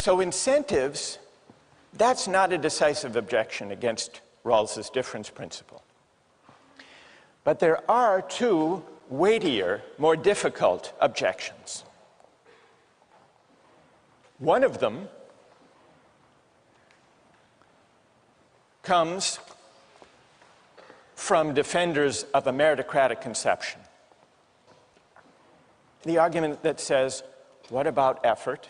So incentives, that's not a decisive objection against Rawls's difference principle. But there are two weightier, more difficult objections. One of them comes from defenders of a meritocratic conception. The argument that says, what about effort?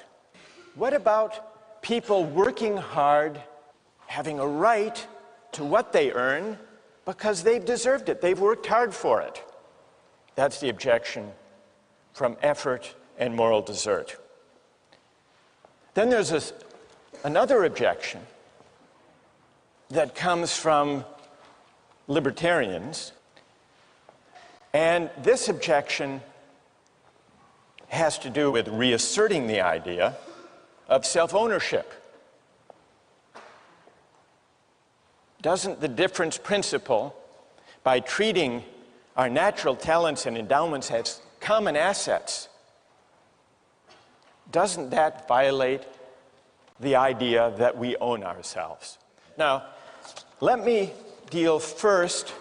What about people working hard, having a right to what they earn because they've deserved it, they've worked hard for it? That's the objection from effort and moral desert. Then there's another objection that comes from libertarians, and this objection has to do with reasserting the idea of self-ownership. Doesn't the difference principle, by treating our natural talents and endowments as common assets, doesn't that violate the idea that we own ourselves? Now, let me deal first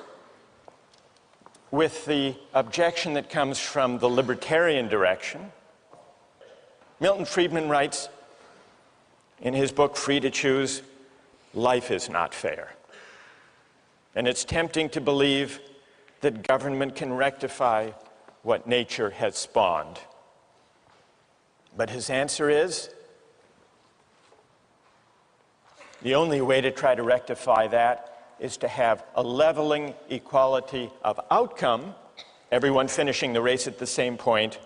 with the objection that comes from the libertarian direction. Milton Friedman writes in his book, Free to Choose, life is not fair. And it's tempting to believe that government can rectify what nature has spawned. But his answer is, the only way to try to rectify that is to have a leveling equality of outcome, everyone finishing the race at the same point,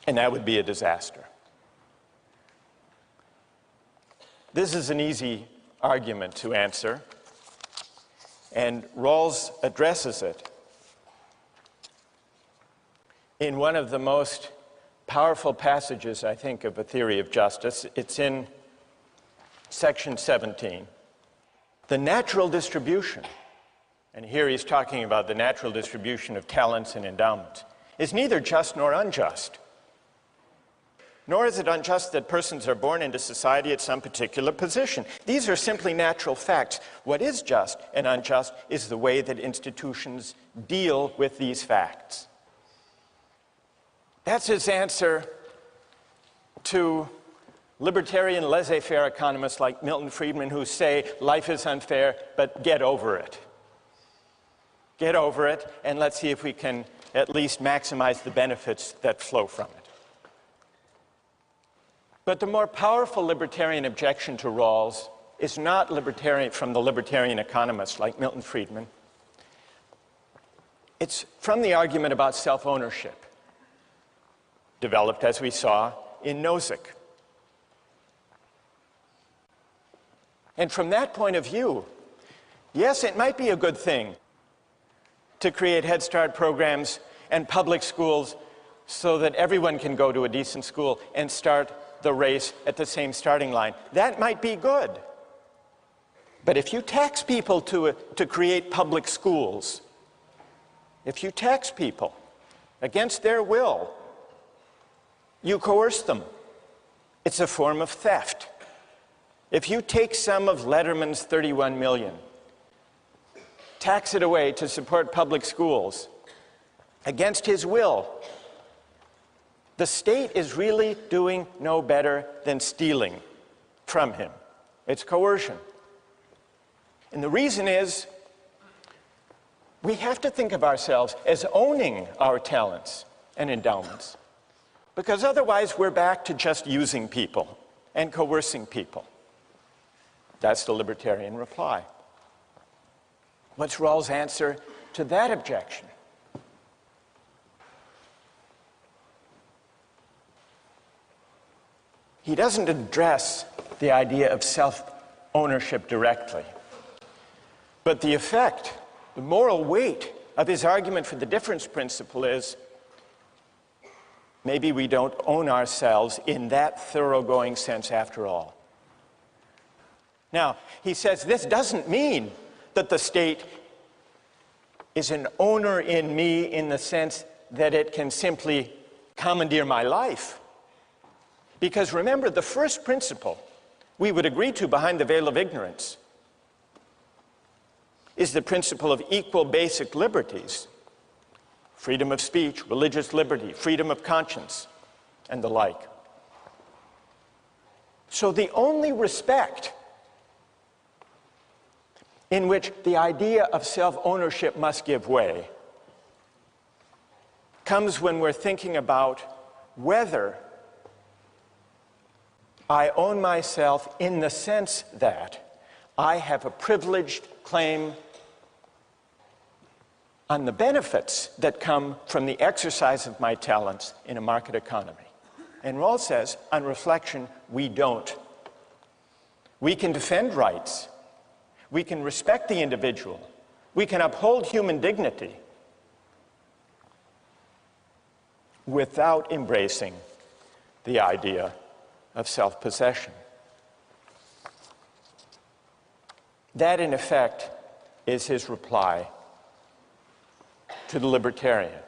and that would be a disaster. This is an easy argument to answer, and Rawls addresses it in one of the most powerful passages, I think, of A Theory of Justice. It's in section 17. The natural distribution, and here he's talking about the natural distribution of talents and endowments, is neither just nor unjust. Nor is it unjust that persons are born into society at some particular position. These are simply natural facts. What is just and unjust is the way that institutions deal with these facts. That's his answer to libertarian laissez-faire economists like Milton Friedman, who say life is unfair, but get over it. Get over it, and let's see if we can at least maximize the benefits that flow from it. But the more powerful libertarian objection to Rawls is not from the libertarian economists like Milton Friedman. It's from the argument about self-ownership, developed, as we saw, in Nozick. And from that point of view, yes, it might be a good thing to create Head Start programs and public schools so that everyone can go to a decent school and start the race at the same starting line. That might be good. But if you tax people to create public schools, if you tax people against their will, you coerce them. It's a form of theft. If you take some of Letterman's 31 million, tax it away to support public schools against his will, the state is really doing no better than stealing from him. It's coercion. And the reason is, we have to think of ourselves as owning our talents and endowments, because otherwise we're back to just using people and coercing people. That's the libertarian reply. What's Rawls' answer to that objection? He doesn't address the idea of self-ownership directly, but the effect, the moral weight of his argument for the difference principle is, maybe we don't own ourselves in that thoroughgoing sense after all. Now, he says this doesn't mean that the state is an owner in me in the sense that it can simply commandeer my life. Because remember, the first principle we would agree to behind the veil of ignorance is the principle of equal basic liberties: freedom of speech, religious liberty, freedom of conscience, and the like. So the only respect in which the idea of self-ownership must give way comes when we're thinking about whether I own myself in the sense that I have a privileged claim on the benefits that come from the exercise of my talents in a market economy. And Rawls says, on reflection, we don't. We can defend rights. We can respect the individual. We can uphold human dignity without embracing the idea of self-possession. That, in effect, is his reply to the libertarian.